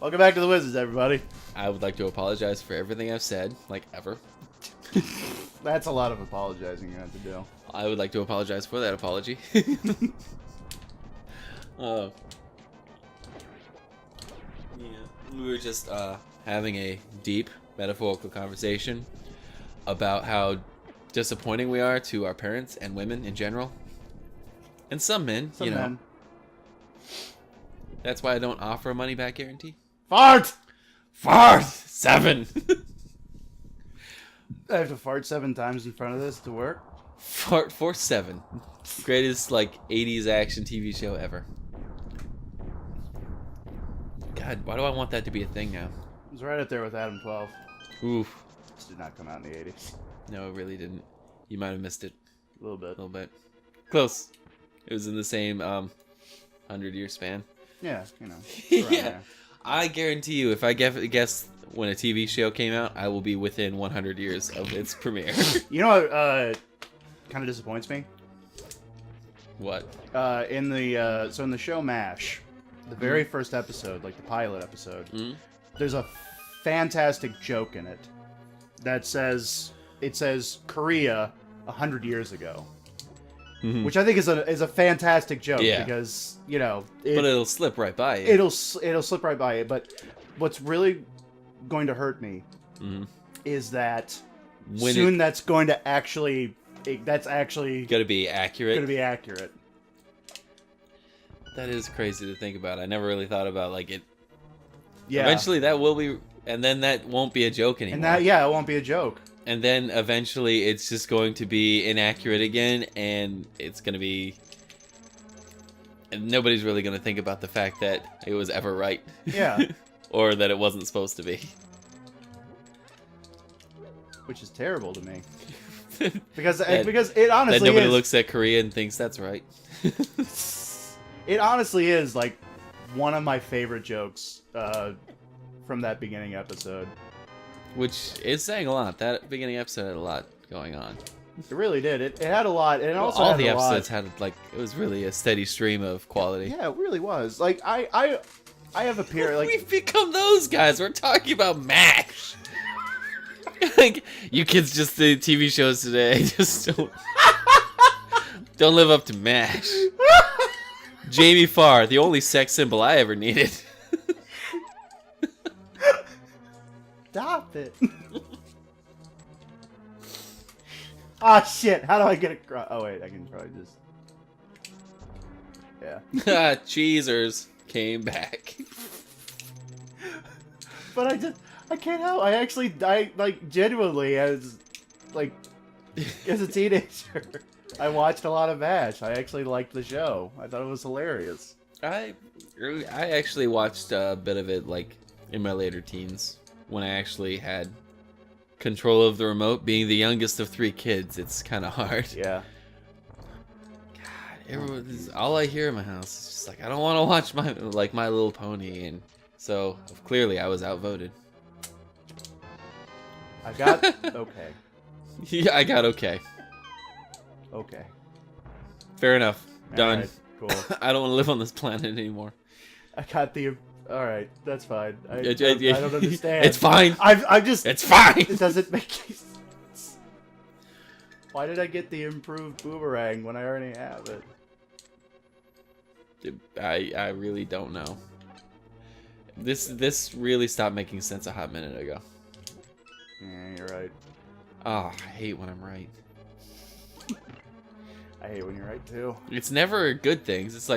Welcome back to the Wizards, everybody. I would like to apologize for everything I've said, like ever. That's a lot of apologizing you have to do. I would like to apologize for that apology. Yeah, we were just having a deep metaphorical conversation about how disappointing we are to our parents and women in general, and some men. Some men. That's why I don't offer a money back guarantee. Fart! 7. I have to fart 7 times in front of this to work. Fart for 7. Greatest 80s action TV show ever. God, why do I want that to be a thing now? It was right up there with Adam 12. Oof. This did not come out in the 80s. No, it really didn't. You might have missed it. A little bit. A little bit. Close. It was in the same 100-year span. Yeah, you know. Yeah. There. I guarantee you, if I guess when a TV show came out, I will be within 100 years of its premiere. You know what kind of disappoints me? What? In the show MASH, the very first episode, the pilot episode, there's a fantastic joke in it that says Korea 100 years ago. Which I think is a fantastic joke because but it'll slip right by you. It'll slip right by it. But what's really going to hurt me is that that's going to actually got to be accurate. Going to be accurate. That is crazy to think about. I never really thought about it. Yeah. Eventually that will be, and then that won't be a joke anymore. And it won't be a joke. And then eventually it's just going to be inaccurate again, and it's going to be... And nobody's really going to think about the fact that it was ever right. Yeah. Or that it wasn't supposed to be. Which is terrible to me. because it honestly that nobody looks at Korea and thinks that's right. It honestly is, one of my favorite jokes from that beginning episode. Which is saying a lot. That beginning episode had a lot going on. It really did. It had a lot. And also all the episodes had it was really a steady stream of quality. Yeah, it really was. I have a peer. We've become those guys. We're talking about MASH. You kids just do TV shows today. Just don't live up to MASH. Jamie Farr, the only sex symbol I ever needed. Stop it. Ah, shit. How do I get across? Oh, wait. I can probably just... Yeah. Cheesers came back. But I can't help. I genuinely, as a teenager, I watched a lot of MASH. I actually liked the show. I thought it was hilarious. I actually watched a bit of it, in my later teens. When I actually had control of the remote, being the youngest of 3 kids, it's kind of hard. Yeah. God, all I hear in my house is just I don't want to watch My Little Pony, and so clearly I was outvoted. I got okay. Yeah, I got okay. Okay. Fair enough. Done. Right, cool. I don't want to live on this planet anymore. I got the. All right, that's fine. I don't understand. It's fine. I'm just. It's fine. It doesn't make any sense. Why did I get the improved boomerang when I already have it? I really don't know. This really stopped making sense a hot minute ago. Yeah, you're right. Oh, I hate when I'm right. I hate when you're right too. It's never good things. It's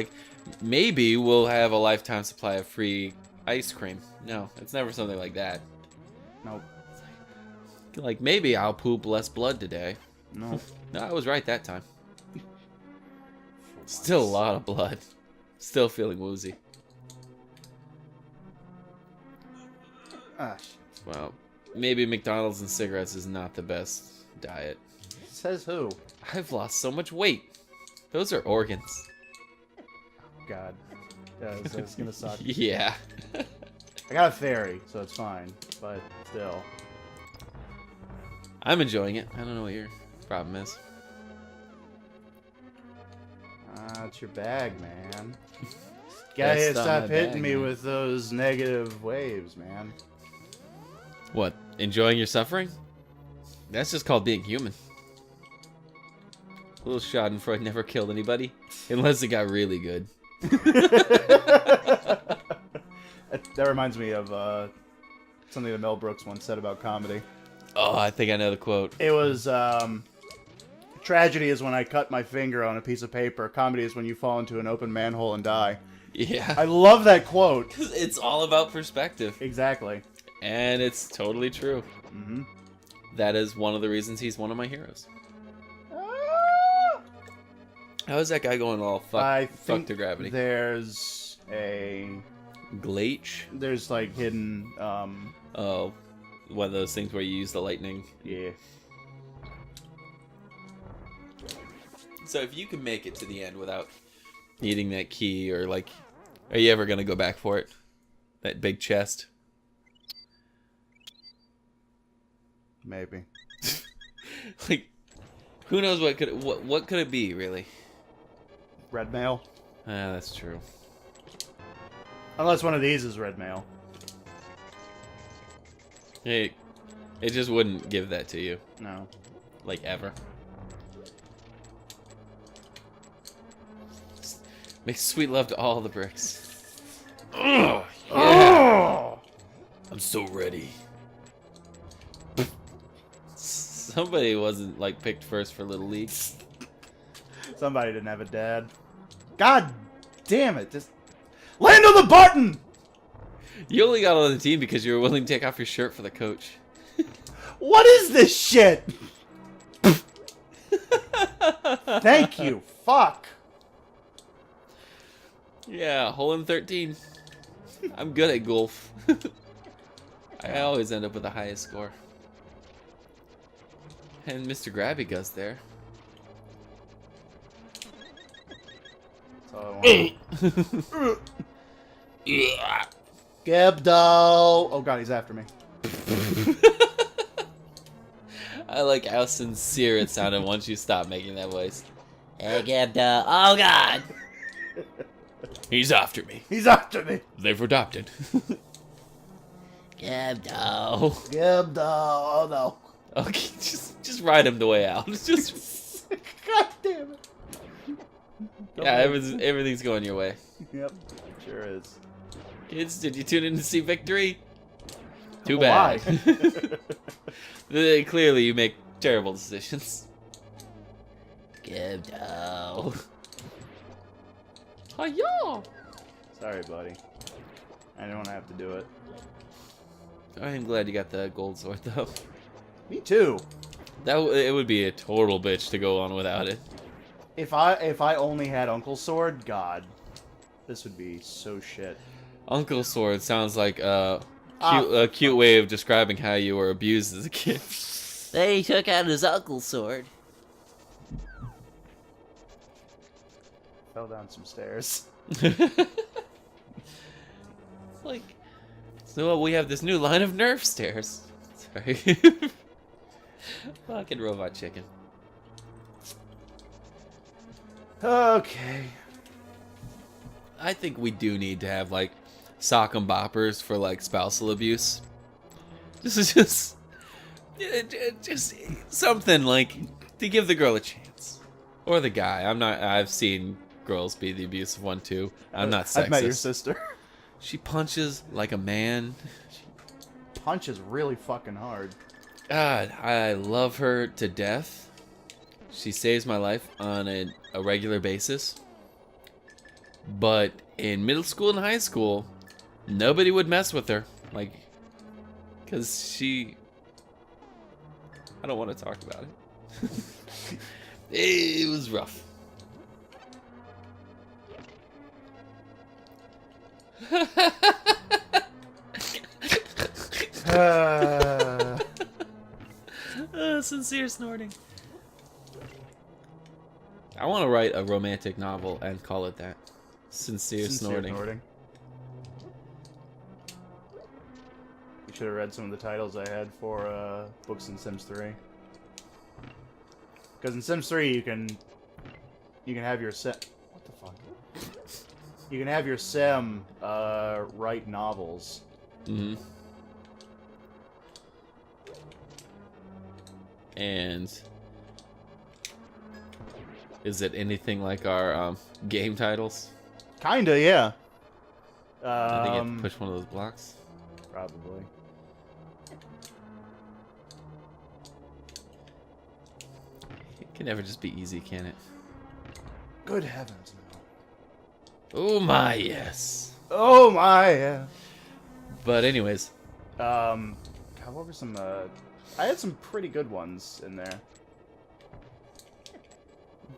maybe we'll have a lifetime supply of free ice cream. No, it's never something like that. Nope. It's maybe I'll poop less blood today. No. No, I was right that time. Still a lot of blood. Still feeling woozy. Ah, shit. Well, maybe McDonald's and cigarettes is not the best diet. Says who? I've lost so much weight. Those are organs. God. Yeah, it's gonna suck. Yeah. I got a fairy, so it's fine. But still. I'm enjoying it. I don't know what your problem is. It's your bag, man. Gotta Best on stop my hitting bag, me man. with those negative waves, man. What? Enjoying your suffering? That's just called being human. Little Schadenfreude never killed anybody, unless it got really good. That reminds me of something that Mel Brooks once said about comedy. Oh, I think I know the quote. It was, tragedy is when I cut my finger on a piece of paper. Comedy is when you fall into an open manhole and die. Yeah. I love that quote. It's all about perspective. Exactly. And it's totally true. Mm-hmm. That is one of the reasons he's one of my heroes. How is that guy going all fuck to gravity? There's a... Glaitch? There's, like, hidden, Oh, one of those things where you use the lightning. yeah. So if you can make it to the end without needing that key, or like, are you ever gonna go back for it? That big chest? Maybe. Like, who knows what could it be, really? Red mail? Ah, that's true. Unless one of these is red mail. It just wouldn't give that to you, No. like, ever. Make sweet love to all the bricks. Oh, yeah. Oh! I'm so ready. Somebody wasn't, like, picked first for Little League. Somebody didn't have a dad. God damn it. Just land on the button! You only got on the team because you were willing to take off your shirt for the coach. What is this shit? Thank you. Fuck. Yeah, hole in 13. I'm good at golf. I always end up with the highest score. And Mr. Grabby Gus there. That's all I want. Gebdo. Oh god, he's after me. I like how sincere it sounded once you stopped making that voice. Hey, Gebdo. Oh, God. He's after me. He's after me. They've adopted. Gebdo. Gebdo. Oh no. Okay, just ride him the way out. Just God damn it. yeah, everything's going your way. Yep, sure is. Kids, did you tune in to see victory? Too Why? bad. Clearly, you make terrible decisions. Gebdo. Hi-ya! Sorry, buddy. I don't have to do it. I'm glad you got the gold sword, though. Me too. It would be a total bitch to go on without it. If I only had Uncle Sword, God, this would be so shit. Uncle Sword sounds like a cute way of describing how you were abused as a kid. Then he took out his Uncle Sword. Fell down some stairs. Like, so we have this new line of Nerf stairs. Sorry. Fucking robot chicken. Okay. I think we do need to have, like, sock 'em boppers for, like, spousal abuse. This is just something, like, to give the girl a chance. Or the guy. I've seen girls be the abusive one, too. I'm not sexist. I've met your sister. She punches like a man. Punches really fucking hard. God, I love her to death. She saves my life on a regular basis. But in middle school and high school, nobody would mess with her. Like, because she... I don't want to talk about it. It was rough. Sincere snorting. I want to write a romantic novel and call it that. Sincere snorting. You should have read some of the titles I had for books in Sims 3. Because in Sims 3 you can have your set. What the fuck? You can have your sim write novels. Mm-hmm. And is it anything like our game titles? Kinda, yeah. I think you have to push one of those blocks. Probably. It can never just be easy, can it? Good heavens, no. Oh my, yes. Oh my, yeah. But anyways. God, what were some, I had some pretty good ones in there.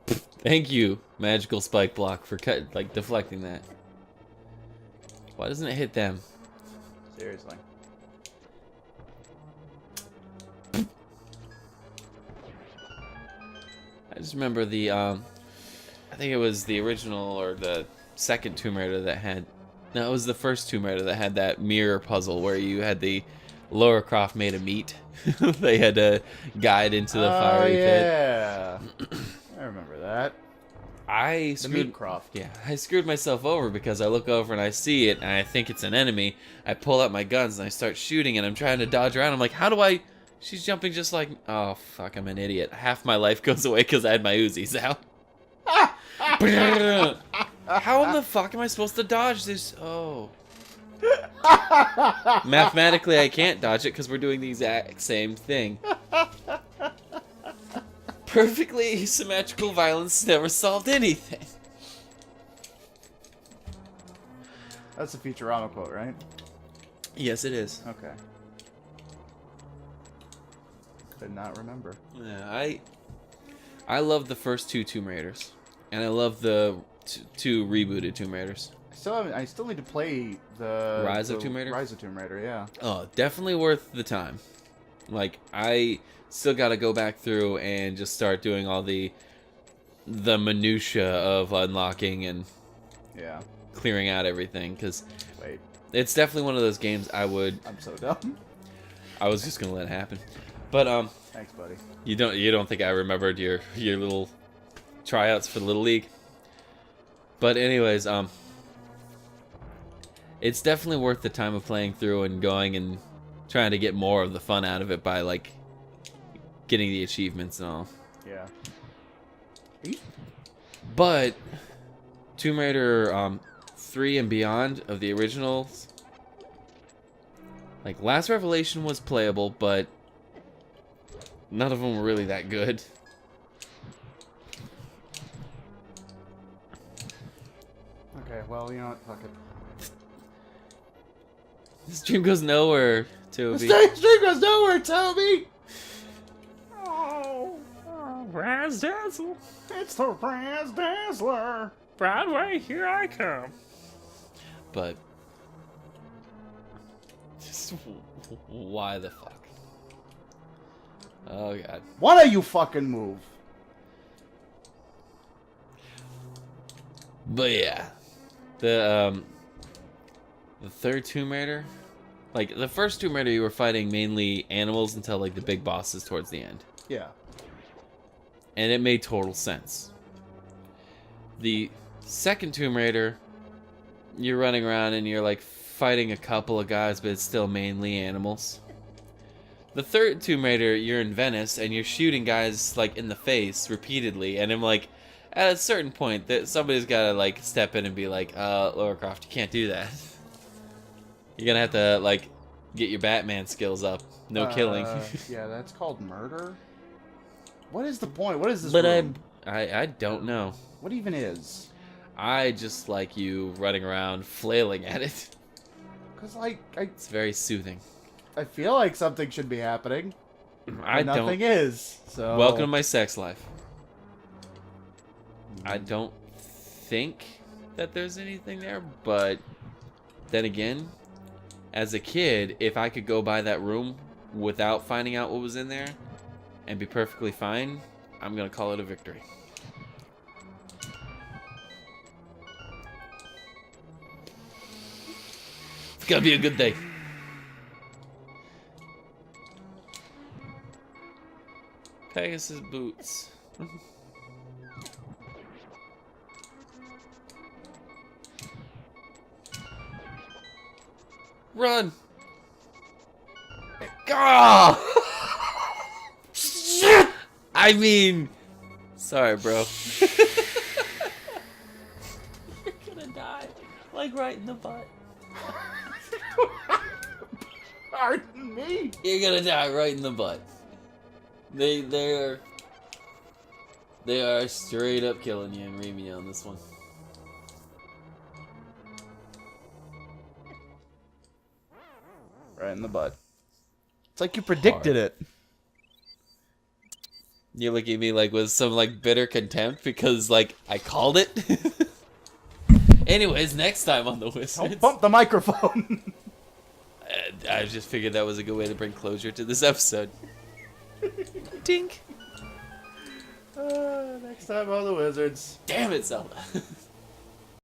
Thank you, Magical Spike Block, for deflecting that. Why doesn't it hit them? Seriously. I just remember the, I think it was the original or the second Tomb Raider that had... No, it was the first Tomb Raider that had that mirror puzzle where you had the Lara Croft made of meat. They had to guide into the fiery pit. Yeah. I remember that. I screwed myself over because I look over and I see it and I think it's an enemy. I pull out my guns and I start shooting and I'm trying to dodge around. I'm like, how do I... She's jumping just like... Oh, fuck, I'm an idiot. Half my life goes away because I had my Uzis out. How in the fuck am I supposed to dodge this? Oh. Mathematically, I can't dodge it because we're doing the exact same thing. Perfectly asymmetrical violence never solved anything. That's a Futurama quote, right? Yes, it is. Okay. Could not remember. Yeah, I love the first two Tomb Raiders, and I love the two rebooted Tomb Raiders. I still need to play the Rise of Tomb Raider? Rise of Tomb Raider, yeah. Oh, definitely worth the time. Like, I still got to go back through and just start doing all the minutia of unlocking and clearing out everything, because it's definitely one of those games I'm so dumb. I was just gonna let it happen, but thanks, buddy. You don't think I remembered your little tryouts for the Little League? But anyways, it's definitely worth the time of playing through and going and trying to get more of the fun out of it by, like, getting the achievements and all. Yeah. But Tomb Raider 3 and beyond of the originals, like, Last Revelation was playable, but none of them were really that good. Okay, well, you know what? Fuck it. This stream goes nowhere, Toby. The stream goes nowhere, Toby! Oh, Raz Dazzle. It's the Raz Dazzler! Broadway, here I come. But just why the fuck? Oh god. Why don't you fucking move? But yeah, the third Tomb Raider, like the first Tomb Raider, you were fighting mainly animals until like the big bosses towards the end. Yeah. And it made total sense. The second Tomb Raider, you're running around and you're like fighting a couple of guys, but it's still mainly animals. The third Tomb Raider, you're in Venice and you're shooting guys like in the face repeatedly, and I'm like, at a certain point, that somebody's gotta like step in and be like, Lara Croft, you can't do that. You're gonna have to like get your Batman skills up. No killing. Yeah, that's called murder. What is the point? What is this? But room? I don't know. What even is? I just like you running around flailing at it. Cause like It's very soothing. I feel like something should be happening. I don't. Nothing is. So Welcome to my sex life. I don't think that there's anything there, but then again, as a kid, if I could go by that room without finding out what was in there and be perfectly fine, I'm gonna call it a victory. It's gonna be a good day. Pegasus boots. Run! Oh! Shit! I mean, sorry, bro. You're gonna die. Like right in the butt. Pardon me. You're gonna die right in the butt. They are straight up killing you and reaming you on this one. Right in the butt. It's like you predicted it. You look at me like with some like bitter contempt because like I called it. Anyways, next time on the Wizards. Don't bump the microphone. I just figured that was a good way to bring closure to this episode. Dink. Next time on the Wizards. Damn it, Zelda.